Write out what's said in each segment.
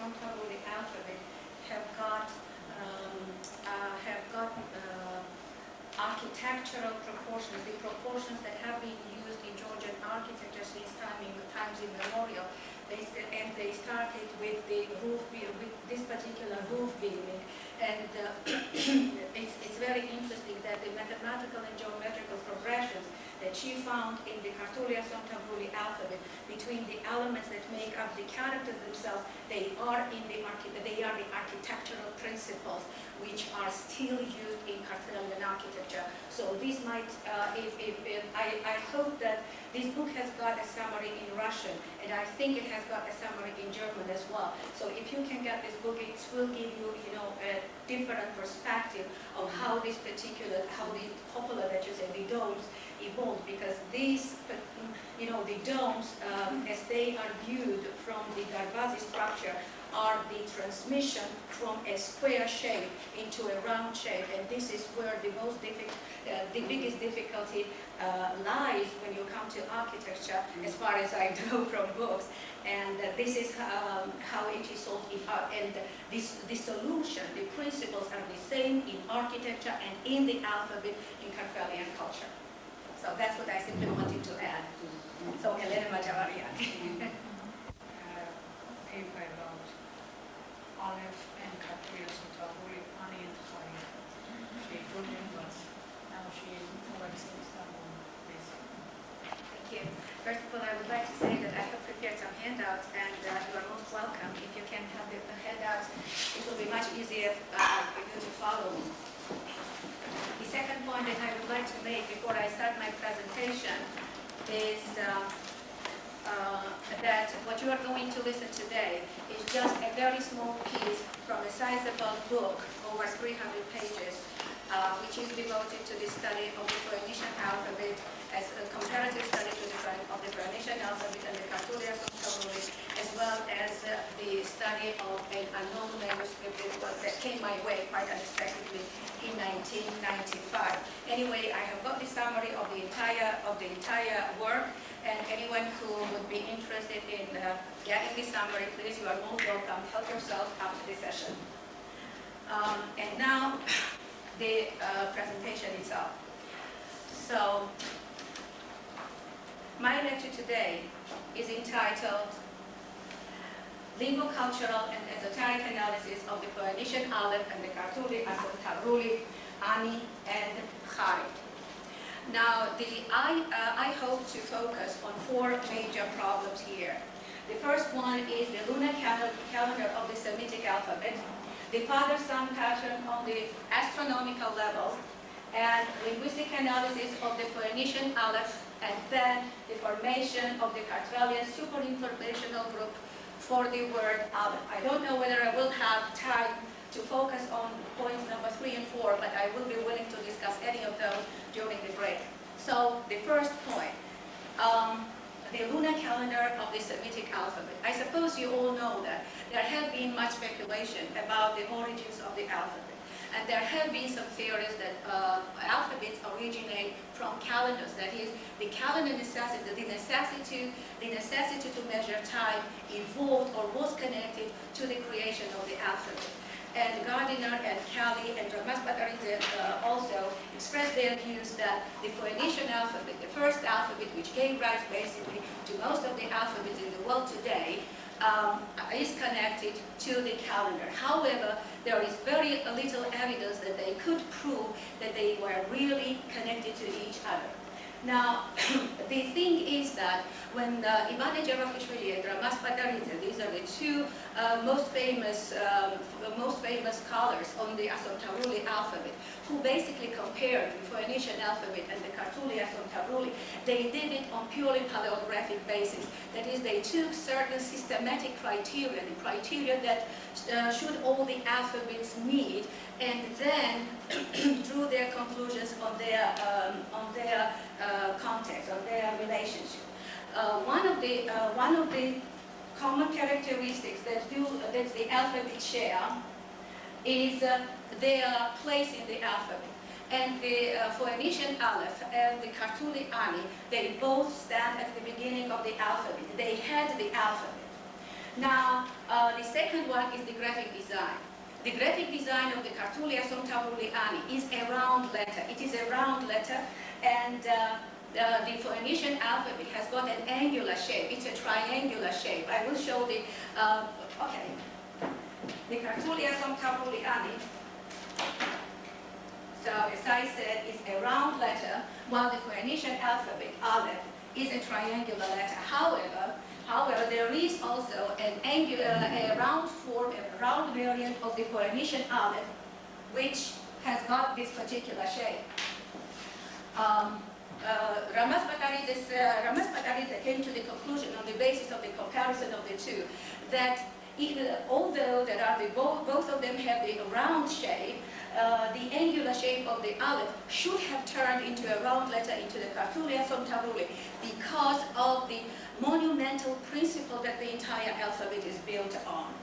Asomtavruli alphabet have got architectural proportions, the proportions that have been used in Georgian architecture since times immemorial. They started with the roof, with this particular roof building, and it's very interesting that the mathematical and geometrical progressions that she found in the Kartuli Asomtavruli alphabet between the elements that make up the characters themselves, they are the architectural principles which are still used in Kartvelian architecture. So this might, I hope that this book has got a summary in Russian, and I think it has got a summary in German as well. So if you can get this book, it will give you, a different perspective of how this particular, how the popular, that you say, the domes evolved, because these, the domes, as they are viewed from the Darvazi structure, are the transmission from a square shape into a round shape, and this is where the biggest difficulty lies when you come to architecture, as far as I know from books. And this is how it is solved in art. And the solution, the principles are the same in architecture and in the alphabet in Kartvelian culture. So that's what I simply wanted to add. So Elena Majavaria. Paper about Aleph and Kartuli Asomtavruli Ani and Khari. She Georgian, but now she works in Istanbul. Thank you. First of all, I would like to say that I have prepared some handouts, and you are most welcome. If you can have the handouts, it will be much easier for you to follow. The second point that I would like to make before I start my presentation is that what you are going to listen today is just a very small piece from a sizable book, over 300 pages, which is devoted to the study of the Phoenician alphabet, as a comparative study of the Phoenician alphabet and the Kartuli Asomtavruli, as well as the study of an unknown manuscript that came my way quite unexpectedly in 1995. Anyway, I have got the summary of the entire work, and anyone who would be interested in getting the summary, please, you are most welcome. Help yourself after the session. And now, the presentation itself. So, my lecture today is entitled Lingo-Cultural and Exoteric Analysis of the Phoenician Aleph and the Kartuli Asomtavruli Ani and Khari. Now, I hope to focus on four major problems here. The first one is the lunar calendar of the Semitic alphabet, the father-son pattern on the astronomical level, and linguistic analysis of the Phoenician Aleph, and then the formation of the Kartvelian superinformational group for the word Aleph. I don't know whether I will have time to focus on points number 3 and 4, but I will be willing to discuss any of those during the break. So the first point, the lunar calendar of the Semitic alphabet. I suppose you all know that there have been much speculation about the origins of the alphabet. And there have been some theories that alphabets originate from calendars. That is, the calendar necessity, the necessity to measure time evolved or was connected to the creation of the alphabet. And Gardiner and Khari and Ramaspatarite also expressed their views that the Phoenician alphabet, the first alphabet which gave rise basically to most of the alphabets in the world today, is connected to the calendar. However, there is very little evidence that they could prove that they were really connected to each other. Now, the thing is that when Ivane Jervakishvili and Ramas Padarite, these are the two most famous scholars on the Asomtavruli alphabet, who basically compared the Phoenician alphabet and the Kartuli Asomtavruli, they did it on purely paleographic basis. That is, they took certain systematic criteria, the criteria that should all the alphabets meet, and then drew their conclusions on their context, on their relationship. One of the common characteristics that the alphabet share is their place in the alphabet. And the Phoenician Aleph and the Kartuli Ani, they both stand at the beginning of the alphabet. They had the alphabet. Now, the second one is the graphic design. The graphic design of the Kartuli Asomtavruli Ani is a round letter. It is a round letter, and the Phoenician alphabet has got an angular shape. It's a triangular shape. I will show the, okay. The Kartuli Asomtavruli Ani, so as I said, is a round letter, while the Phoenician alphabet, Aleph, is a triangular letter. However, there is also an angular, a round form, a round variant of the Phoenician Aleph, which has got this particular shape. Ramaz came to the conclusion on the basis of the comparison of the two that although there are both of them have the round shape, the angular shape of the Aleph should have turned into a round letter into the Kartuli Asomtavruli because of the monumental principle that the entire alphabet is built on.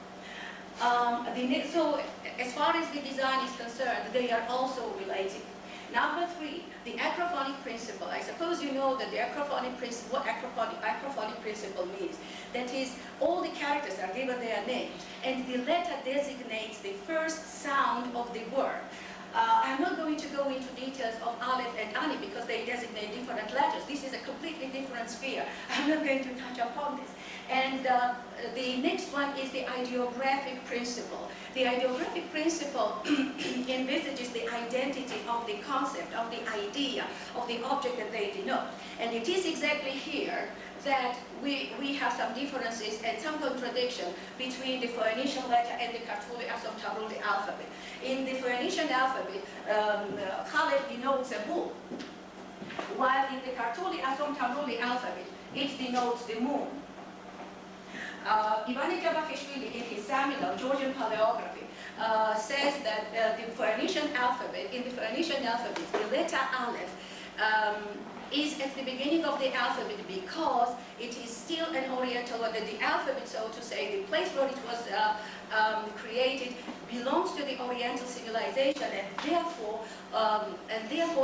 So as far as the design is concerned, they are also related. Number three, the acrophonic principle. I suppose you know that the acrophonic principle, what acrophonic principle means. That is, all the characters are given their name, and the letter designates the first sound of the word. I'm not going to go into details of Aleph and Ani because they designate different letters. This is a completely different sphere. I'm not going to touch upon this. And the next one is the ideographic principle. The ideographic principle envisages the identity of the concept, of the idea, of the object that they denote. And it is exactly here that we have some differences and some contradiction between the Phoenician letter and the Kartuli Asomtavruli alphabet. In the Phoenician alphabet, Khaled denotes a bull, while in the Kartuli Asomtavruli alphabet, it denotes the moon. Ivani Jabakishvili, in his seminal Georgian paleography, says that the Phoenician alphabet, in the Phoenician alphabet, the letter Aleph is at the beginning of the alphabet because it is still an Oriental, or the alphabet, so to say, the place where it was created belongs to the Oriental civilization, and therefore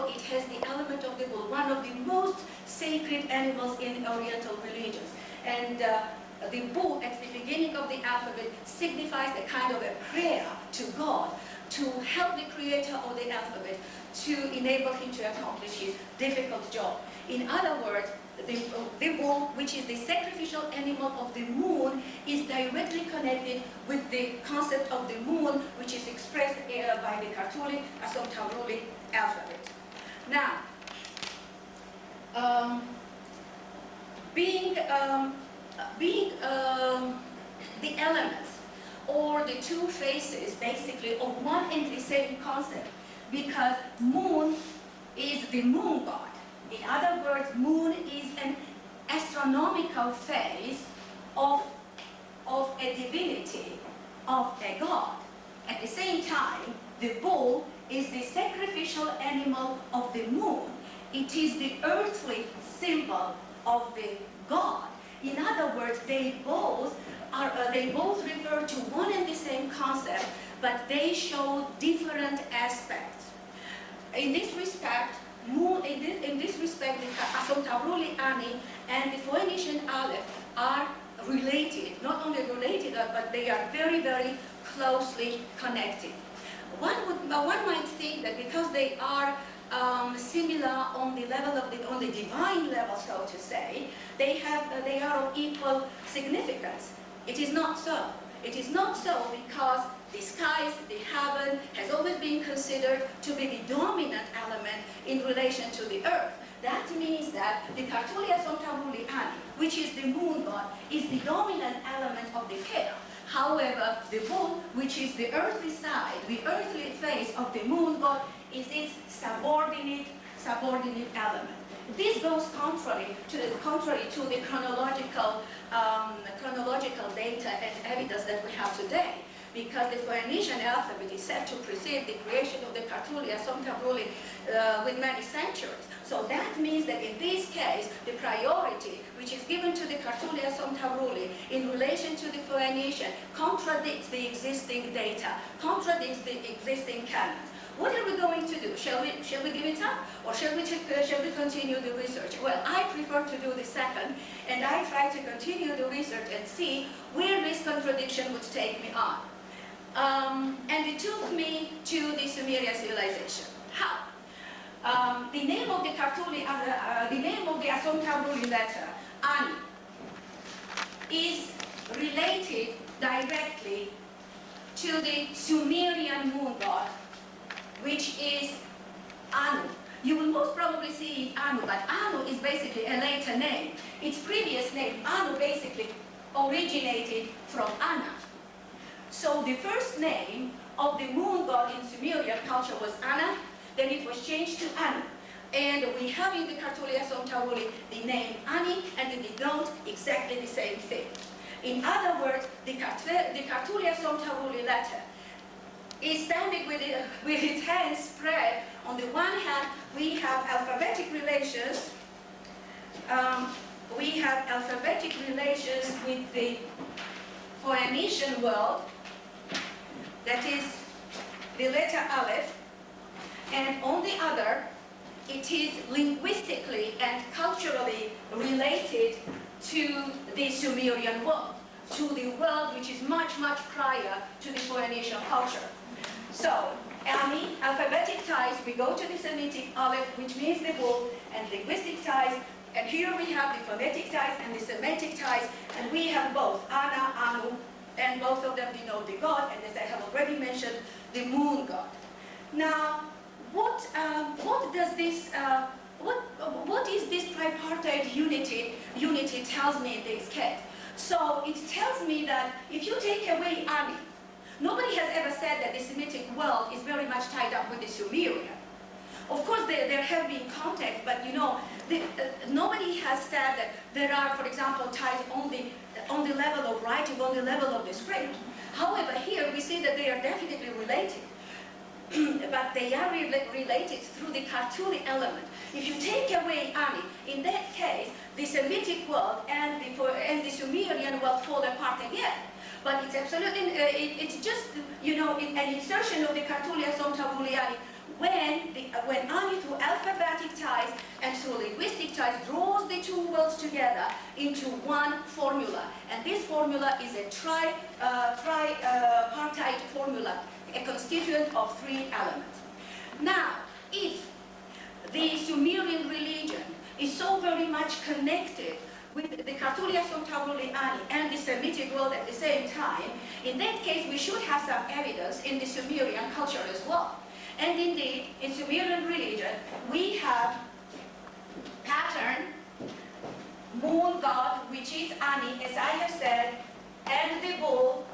it has the element of the bull, one of the most sacred animals in Oriental religions. And the bull at the beginning of the alphabet signifies a kind of a prayer to God to help the creator of the alphabet to enable him to accomplish his difficult job. In other words, the bull, which is the sacrificial animal of the moon, is directly connected with the concept of the moon, which is expressed by the Kartuli Asomtavruli alphabet. Now, being the elements or the two faces basically of one and the same concept, because moon is the moon god. In other words, moon is an astronomical phase of a divinity, of a god. At the same time, the bull is the sacrificial animal of the moon. It is the earthly symbol of the god. In other words, they both refer to one and the same concept, but they show different aspects. In this respect, the Asomtavruli Ani and the Phoenician Aleph are related. Not only related, but they are very, very closely connected. One might think that because they are similar on the level of on the divine level, so to say, they are of equal significance. It is not so. It is not so because the skies, the heaven, has always been considered to be the dominant element in relation to the earth. That means that the Kartuli Asomtavruli Ani, which is the moon god, is the dominant element of the pair. However, the bull, which is the earthly side, the earthly face of the moon god, is its subordinate element. This goes contrary to the chronological data and evidence that we have today, because the Phoenician alphabet is said to precede the creation of the Kartuli Asomtavruli with many centuries. So that means that in this case, the priority which is given to the Kartuli Asomtavruli in relation to the Phoenician contradicts the existing data, contradicts the existing canons. What are we going to do? Shall we give it up, or shall we continue the research? Well, I prefer to do the second, and I try to continue the research and see where this contradiction would take me on. And it took me to the Sumerian civilization. How? The name of the Asomtavruli letter, Ani, is related directly to the Sumerian moon god, which is Anu. You will most probably see Anu, but Anu is basically a later name. Its previous name, Anu, basically originated from Anna. So the first name of the moon god in Sumerian culture was Anna, then it was changed to Anu. And we have in the Kartuli Asomtavruli the name Ani, and they denote exactly the same thing. In other words, the Kartuli Asomtavruli letter is standing with its hands spread. On the one hand, we have alphabetic relations. With the Phoenician world, that is the letter Aleph, and on the other, it is linguistically and culturally related to the Sumerian world, to the world which is much, much prior to the Phoenician culture. So, Ani, alphabetic ties, we go to the Semitic Aleph, which means the bull, and linguistic ties, and here we have the phonetic ties and the Semitic ties, and we have both Ana, Anu, and both of them denote the god, and as I have already mentioned, the moon god. Now, what is this tripartite unity tells me in this case? So it tells me that if you take away Ani, nobody has ever said that the Semitic world is very much tied up with the Sumerian. Of course, there have been contacts, but you know, nobody has said that there are, for example, ties on the level of writing, on the level of the script. However, here we see that they are definitely related. But they are related through the Kartuli element. If you take away Ani, in that case, the Semitic world and the Sumerian world fall apart again. But it's absolutely, it's just, you know, an insertion of the Kartuli Asomtavruli Ani when Ani, through alphabetic ties and through linguistic ties, draws the two worlds together into one formula. And this formula is a tripartite formula, a constituent of three elements. Now, if the Sumerian religion is so very much connected with the Kartuli Asomtavruli Ani and the Semitic world at the same time, in that case we should have some evidence in the Sumerian culture as well. And indeed, in Sumerian religion, we have pattern, moon god, which is Ani, as I have said, and the bull,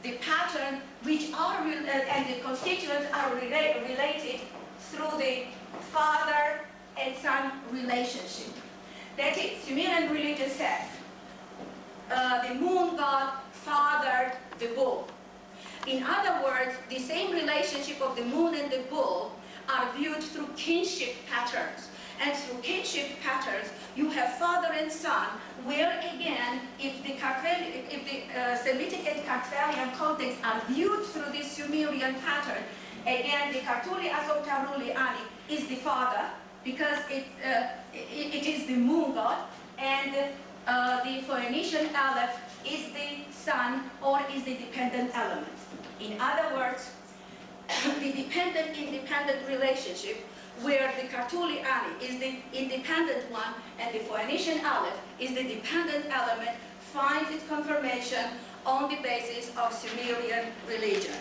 the pattern, which are, and the constituents are related through the father and son relationship. That is, Sumerian religion says, the moon god fathered the bull. In other words, the same relationship of the moon and the bull are viewed through kinship patterns. And through kinship patterns, you have father and son, where again, if the Semitic and Kartvelian context are viewed through this Sumerian pattern, again, the Kartuli Asomtavruli Ani is the father, because it is the moon god, and the Phoenician Aleph is the son or is the dependent element. In other words, the dependent-independent relationship where the Kartuli Ani is the independent one and the Phoenician Aleph is the dependent element finds its confirmation on the basis of Sumerian religion.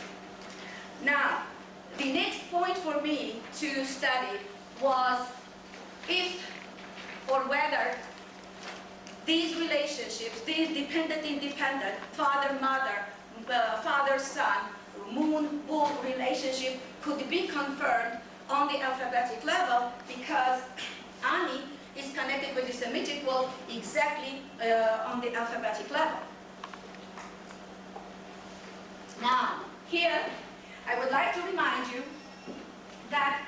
Now, the next point for me to study was if or whether these relationships, these dependent-independent, father-mother, father-son, moon-bull relationship could be confirmed on the alphabetic level, because Ani is connected with the Semitic world exactly on the alphabetic level. Now, here, I would like to remind you that